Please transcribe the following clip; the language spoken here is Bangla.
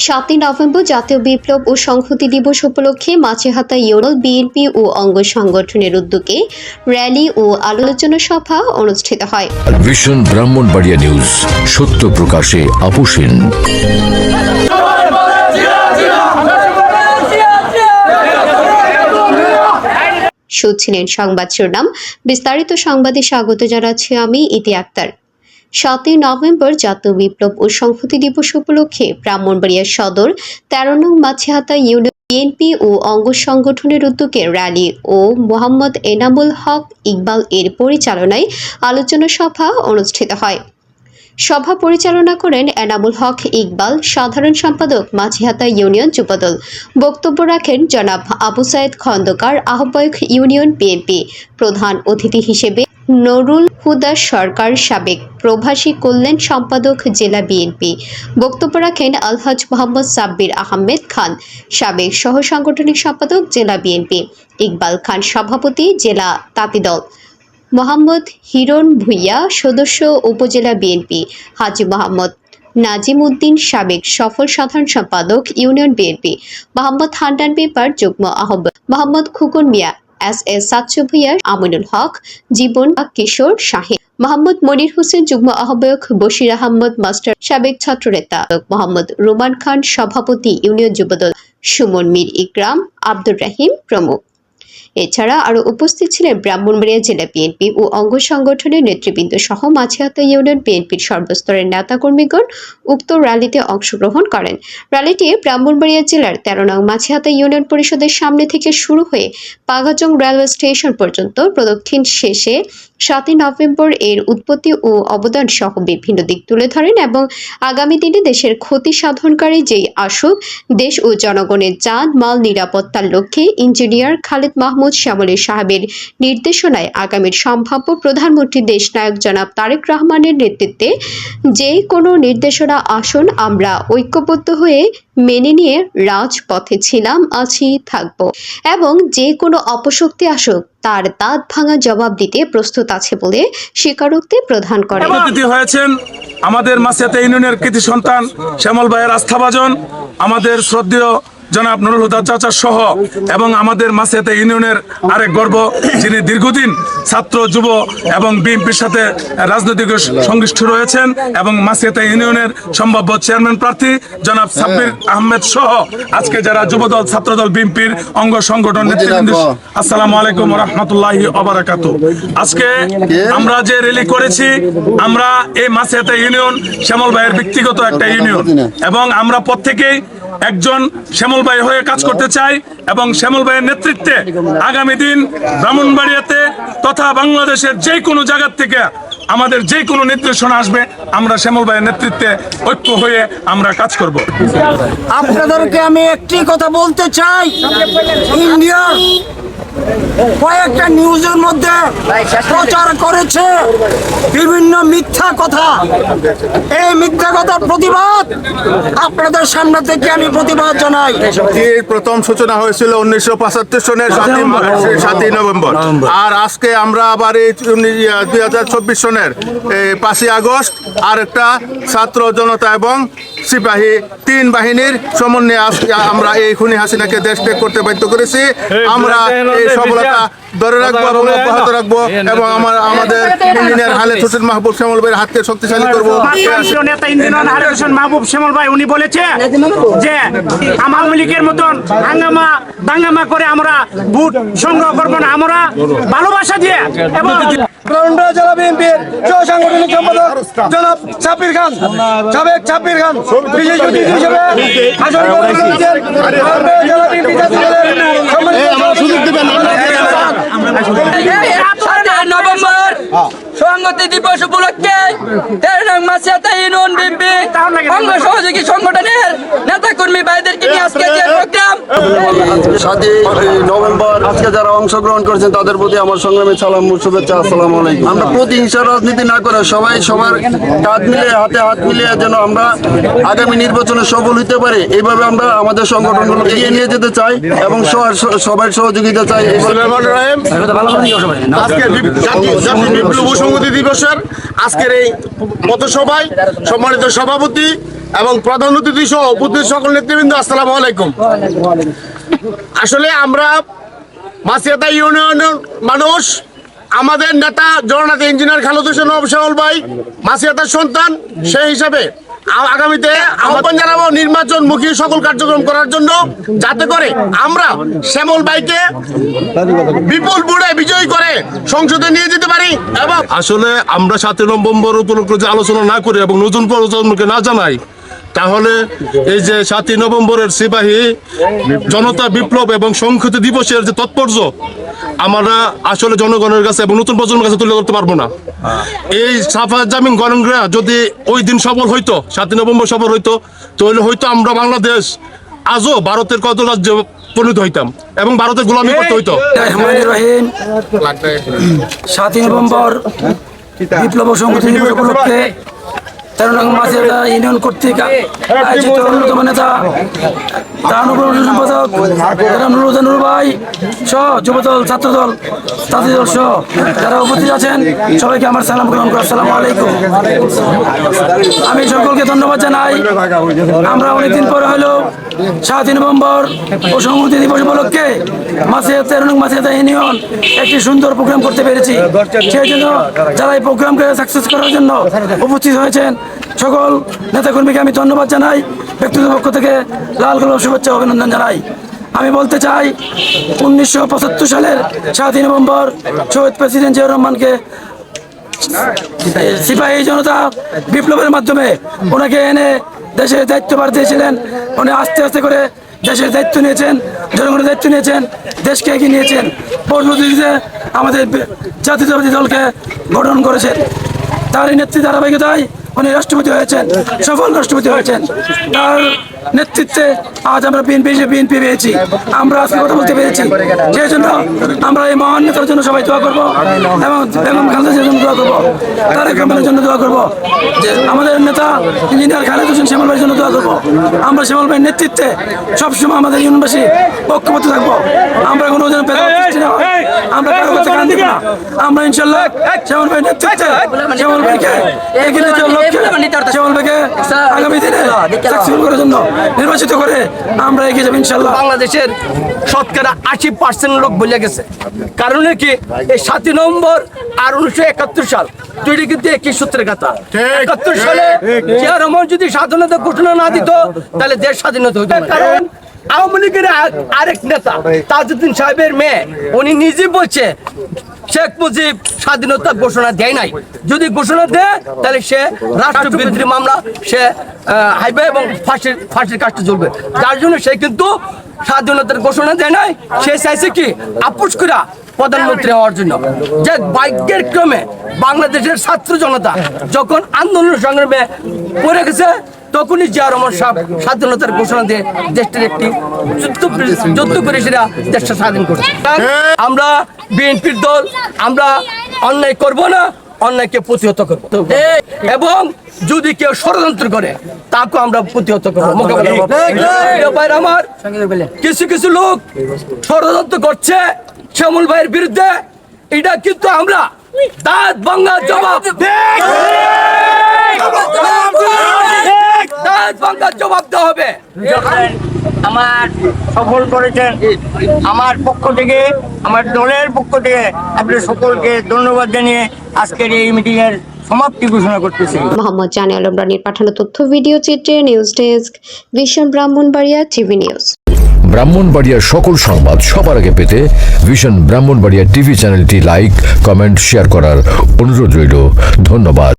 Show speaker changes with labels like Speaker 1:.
Speaker 1: 7ই নভেম্বর জাতীয় বিপ্লব ও সংহতি দিবস উপলক্ষে মাছেহাতা ইউনিয়ন বিএনপি ও অঙ্গ সংগঠনের উদ্যোগে র্যালি ও আলোচনা সভা অনুষ্ঠিত হয়।
Speaker 2: ভিশন ব্রাহ্মণবাড়িয়া নিউজ, সত্য প্রকাশে আপোষহীন।
Speaker 1: শুনছিলেন সংবাদ শিরোনাম, বিস্তারিত সংবাদে স্বাগত জানাচ্ছি আমি ইতি আক্তার। 7ই নভেম্বর জাতীয় বিপ্লব ও সংহতি দিবস উপলক্ষে ব্রাহ্মণবাড়িয়া সদর 13 নং মাছেহাতা ইউনিয়ন বিএনপি ও অঙ্গ সংগঠনের উদ্যোগে র্যালি ও মোহাম্মদ এনামুল হক ইকবাল এর পরিচালনায় আলোচনা সভা অনুষ্ঠিত হয়। সভা পরিচালনা করেন এনামুল হক ইকবাল, সাধারণ সম্পাদক মাঝিহাতা ইউনিয়ন যুবদল। বক্তব্য রাখেন জনাব আবু সাইদ খন্দকার, আহ্বায়ক ইউনিয়ন বিএনপি। প্রধান অতিথি হিসেবে নুরুল হুদা সরকার, সাবেক প্রবাসী কল্যাণ সম্পাদক জেলা বিএনপি। বক্তব্য রাখেন আলহাজ মোহাম্মদ সাব্বির আহমেদ খান, সাবেক সহ সাংগঠনিক সম্পাদক জেলা বিএনপি। ইকবাল খান সভাপতি জেলা তাঁতিদল। মোহাম্মদ হিরণ ভুইয়া সদস্য উপজেলা বিএনপি। হাজী মোহাম্মদ নাজিম উদ্দিন, সাবেক সফল সাধারণ সম্পাদক union BNP. Mohammad Hannan paper যুগ্ম আহ্বায়ক। মোহাম্মদ খুকন মিয়া, এস সাচ্চু ভুইয়া, আমিনুল হক, জীবন কিশোর শাহীন। মোহাম্মদ মনির হোসেন যুগ্ম আহ্বায়ক, বশির আহমদ মাস্টার সাবেক ছাত্রনেতা। মোহাম্মদ রোমান খান সভাপতি ইউনিয়ন যুবদল। সুমন মীর ইকরাম, আব্দুর রহিম প্রমুখ। এছাড়া আরো উপস্থিত ছিলেন ব্রাহ্মণবাড়িয়া জেলা বিএনপি ও অঙ্গ সংগঠনের নেতৃবৃন্দ সহ মাঝিহাতা ইউনিয়ন বিএনপির সর্বস্তরের নেতাকর্মীগণ। উক্ত র্যালিতে অংশগ্রহণ করেন। র্যালিটি ব্রাহ্মণবাড়িয়া জেলার 13 নং মাঝিহাতা ইউনিয়ন পরিষদের সামনে থেকে শুরু হয়ে পাগাজং রেলওয়ে স্টেশন পর্যন্ত প্রদক্ষিণ শেষে 7ই নভেম্বর এর উৎপত্তি ও অবদান সহ বিভিন্ন দিক তুলে ধরেন এবং আগামী দিনে দেশের ক্ষতি সাধনকারী যেই আসুক, দেশ ও জনগণের জান মাল নিরাপত্তার লক্ষ্যে ইঞ্জিনিয়ার খালেদ মাহমুদ শ্যামলী সাহেবের নির্দেশনায় আগামীর সম্ভাব্য প্রধানমন্ত্রী দেশনায়ক জনাব তারেক রহমানের নেতৃত্বে যে কোনো নির্দেশনা আসুন আমরা ঐক্যবদ্ধ হয়ে মেনে নিয়ে রাজপথে ছিলাম, আছি, থাকব এবং যে কোনো অপশক্তি আসুক তার দাঁত ভাঙা জবাব দিতে প্রস্তুত আছে বলে স্বীকারোক্তি প্রদান করেন।
Speaker 3: অতিথি হয়েছেন আমাদের মাছেহাতা ইউনিয়নের কৃতি সন্তান শ্যামল ভাইয়ের আস্থাভাজন, আমাদের শ্রদ্ধেয় জনাব নুরুল হুদা চাচা সহ এবং আমাদের মাছেহাতা ইউনিয়নের আরেক গর্ব, যিনি দীর্ঘদিন ছাত্র, যুব এবং বিএনপির সাথে রাজনৈতিক সংশ্লিষ্ট রয়েছেন এবং মাছেহাতা ইউনিয়নের সম্ভাব্য চেয়ারম্যান প্রার্থী জনাব সাব্বির আহমেদ সহ আজকে যারা যুবদল, ছাত্রদল, বিএনপির অঙ্গ সংগঠন নেতৃবৃন্দ, আসসালামু আলাইকুম ওয়া রাহমাতুল্লাহি ওয়া বারাকাতুহু। আজকে আমরা যে র্যালি করেছি, আমরা এই মাছেহাতা ইউনিয়ন শ্যামল ভাইয়ের ব্যক্তিগত একটা ইউনিয়ন এবং আমরা প্রত্যেকেই একজন শ্যামল ভাই হয়ে কাজ করতে চাই এবং শ্যামল ভাইয়ের নেতৃত্বে আগামী দিন ব্রাহ্মণবাড়িয়াতে তথা বাংলাদেশের যে কোনো জায়গা থেকে আমাদের যে কোনো নির্দেশনা আসবে, আমরা শ্যামল ভাইয়ের নেতৃত্বে ঐক্য হয়ে আমরা কাজ করব।
Speaker 4: আপনাদেরকে আমি একটি কথা বলতে চাই, ইন্ডিয়ার কয়েকটা নিউজের মধ্যে প্রচার করেছে বিভিন্ন মিথ্যা কথা। এই মিথ্যা কথার প্রতিবাদ আপনাদের সামনে থেকে আমি প্রতিবাদ জানাই।
Speaker 5: এর প্রথম সূচনা হয়েছিল 1975 সনের 7ই নভেম্বর, আর আজকে আমরা আবার এই 2024 সনের 5ই আগস্ট আর একটা ছাত্র জনতা এবং সিপাহী 3 বাহিনীর সমন্বয়ে আমরা এই খুনি হাসিনাকে দেশ ত্যাগ করতে বাধ্য করেছি। আমরা এই সফলতা ধরে রাখবো এবং অব্যাহত রাখবো এবং আমাদের ইঞ্জিনিয়ার খালেদ হোসেন মাহবুব শ্যামল ভাইয়ের হাতকে শক্তিশালী করবো।
Speaker 4: নেতা ইঞ্জিনিয়ার খালেদ হোসেন মাহবুব শ্যামল ভাই উনি বলেছে যে আওয়ামী লীগের মতন হাঙ্গামা দাঙ্গামা করে আমরা ভোট সংগ্রহ করবো না, আমরা ভালোবাসা দিয়ে এবং
Speaker 6: জেলা বিএনপির সহ সাংগঠনিক সম্পাদক জনাব সাব্বির খান, সাবেক সাব্বির খান বিশেষ অতিথি হিসেবে জেলা বিএনপি
Speaker 7: নভেম্বর সংহতি দিবস উপলক্ষে 13 নং মাছেহাতা ইউনিয়ন বিএনপি অঙ্গ সহযোগী সংগঠনের নেতা কর্মী ভাইদেরকে নিয়ে আজকে যে প্রোগ্রাম
Speaker 8: 7ই নভেম্বর আজকে যারা অংশগ্রহণ করেছেন তাদের প্রতি আমার সংগ্রামী সালাম ও শুভেচ্ছা। আসসালামু আলাইকুম। আমরা প্রতিহিংসা রাজনীতি না করে সবাই সবার কাঁধ মিলিয়ে হাতে হাত মিলিয়ে যেন আমরা আগামী নির্বাচনে সফল হতে পারি, এইভাবে আমরা আমাদের সংগঠনগুলো এগিয়ে নিয়ে যেতে চাই এবং সবার সহযোগিতা চাই।
Speaker 5: আজকের জাতীয় বিপ্লব ও সংহতি দিবসের আজকের এই পথসভায় সম্মানিত সভাপতি এবং প্রধান অতিথি সহ উপস্থিত সকল নেতৃবৃন্দ, আসসালামু আলাইকুম। আসলে আমরা মাসিয়াতা ইউনিয়নের মানুষ, আমাদের নেতা জননেতা ইঞ্জিনিয়ার খালেদ হোসেন শ্যামল ভাই মাসিয়াতার সন্তান, সেই হিসাবে আগামীতে আহ্বান জানাবো নির্বাচনমুখী সকল কার্যক্রম করার জন্য, যাতে করে আমরা শ্যামল ভাইকে বিপুল ভোটে বিজয়ী করে সংসদে নিয়ে যেতে পারি। এবং
Speaker 9: আসলে আমরা 7 নভেম্বর উপলক্ষে যে আলোচনা না করি এবং নতুন প্রজন্মকে না জানাই, তাহলে এই যে 7 নভেম্বরের সিপাহী জনতা বিপ্লব এবং সংহতি দিবসের যে তাৎপর্য আমরা আসলে জনগণের কাছে এবং নতুন প্রজন্মের কাছে তুলে ধরতে পারবো না। এই সাফায়াত জামিন গণরা যদি ওই দিন সফল হইতো, 7 নভেম্বর সফল হইতো, তাহলে হয়তো আমরা বাংলাদেশ আজও ভারতের কত রাজ্যে পরিণত হইতাম এবং ভারতের গোলামি করতে হইতো।
Speaker 10: 7 নভেম্বর বিপ্লব সংহতি দিবস উপলক্ষে 13 নং মাসিয়াতা ইউনিয়ন কর্তৃক আয়োজিত অন্যতম নেতা সম্পাদক নুরুল ভাই সহ যুবদল, ছাত্রদল, তাঁতিদল সহ যারা উপস্থিত আছেন সবাইকে আমার সালাম গ্রহণ করে আসসালামু আলাইকুম। আমি সকলকে ধন্যবাদ জানাই। আমরা অনেকদিন পরে হলেও 7 নভেম্বর ও সংহতি দিবস উপলক্ষে মাসিয়াতা 13 নং মাসিয়াতা ইউনিয়ন একটি সুন্দর প্রোগ্রাম করতে পেরেছি। সেই জন্য যারা এই প্রোগ্রামকে সাকসেস করার জন্য উপস্থিত হয়েছেন সকল নেতাকর্মীকে আমি ধন্যবাদ জানাই। ব্যক্তিগত পক্ষ থেকে লাল গোলাপ শুভেচ্ছা অভিনন্দন জানাই। আমি বলতে চাই 1975 সালের 7 নভেম্বর শহীদ প্রেসিডেন্ট জিয়াউর রহমানকে সিপাহী জনতা বিপ্লবের মাধ্যমে ওনাকে এনে দেশের দায়িত্বভার দিয়েছিলেন। উনি আস্তে আস্তে করে দেশের দায়িত্ব নিয়েছেন, জনগণের দায়িত্ব নিয়েছেন, দেশকে এগিয়ে নিয়েছেন। পরবর্তীতে আমাদের জাতীয়তাবাদী দলকে গঠন করেছেন। তার এই নেতৃত্ব ধারাবাহিকতায় উনি রাষ্ট্রপতি হয়েছেন, সফল রাষ্ট্রপতি হয়েছেন। তার নেতৃত্বে আজ আমরা বিএনপি পেয়েছি, আমরা আজকে কথা বলতে পেরেছি। সেই জন্য আমরা এই মহান নেতার জন্য সবাই দোয়া করবো এবং বেগম খালেদা জিয়ার জন্য দোয়া করবো, তারেক রহমানের জন্য দোয়া করবো, যে আমাদের নেতা ইঞ্জিনিয়ার খালেদ হোসেন শ্যামল ভাইয়ের জন্য দোয়া করবো। আমরা শ্যামল ভাইয়ের নেতৃত্বে সবসময় আমাদের ইউনিয়নবাসী ঐক্যবদ্ধ থাকবো। আমরা কোনো আমরা কারো কাছে কান দিব না। আমরা ইনশাল্লাহ শ্যামল ভাইয়ের নেতৃত্বে শ্যামল ভাইকে এগিয়ে নিতে লক্ষ্যে শ্যামল ভাইকে আগামী দিনে সাকসেসফুল করার জন্য নির্বাচিত করে আমরা এগিয়ে যাবো ইনশাল্লাহ।
Speaker 4: বাংলাদেশের শতকরা 80% লোক বলে গেছে। কারণ কি এই 7 নভেম্বর আর 1971 সাল দুইটি কিন্তু একই সূত্রের কথা। 71 সালে জিয়া রহমান যদি স্বাধীনতা ঘোষণা না দিত তাহলে দেশ স্বাধীনতা হতো না। কারণ আওয়ামী লীগের আরেক নেতা তাজউদ্দিন সাহেবের মেয়ে উনি নিজে বলছে শেখ মুজিব স্বাধীনতা ঘোষণা দেয় নাই, যদি ঘোষণা দেয় তাহলে সে রাষ্ট্রবিরোধী মামলা সে হাইবে এবং ফাঁসির কাজটা চলবে। যার জন্য সে কিন্তু স্বাধীনতার ঘোষণা দেয় নাই। সে চাইছে কি আপোষ করা প্রধানমন্ত্রী হওয়ার জন্য। যে ভাগ্যের ক্রমে বাংলাদেশের ছাত্র জনতা যখন আন্দোলন সংগ্রামে পড়ে গেছে তখনই জিয়া রহমান সাহেব স্বাধীনতার ঘোষণা দিয়ে দেশটির একটি যুদ্ধ করে সেটা দেশটা স্বাধীন করেছে। আমরা বিএনপির দল, আমরা অন্যায় করব না, অন্যায়কে প্রতিহত করবো এবং যদি কেউ ষড়যন্ত্র করে তাকে আমরা প্রতিহত করবো, মোকাবেলা করবো। আমার কিছু কিছু লোক ষড়যন্ত্র করছে শ্যামল ভাইয়ের বিরুদ্ধে, এটা কিন্তু আমরা দাঁত ভাঙার জবাব জবাব দেওয়া হবে।
Speaker 11: আমার সফল করেছেন, আমার পক্ষ থেকে, আমার দলের পক্ষ থেকে আপনাদের সকলকে ধন্যবাদ জানিয়ে আজকের এই মিটিং এর সমাপ্তি ঘোষণা করতেছি।
Speaker 1: মোহাম্মদ জানে আলম রানীর পাঠানো তথ্য ভিডিও চিত্রে news desk, vision Brahmanbaria TV news.
Speaker 2: ব্রাহ্মণবাড়িয়ার সকল সংবাদ সবার আগে পেতে ভিশন ব্রাহ্মণবাড়িয়া টিভি চ্যানেলটি লাইক, কমেন্ট, শেয়ার করার অনুরোধ রইল। ধন্যবাদ।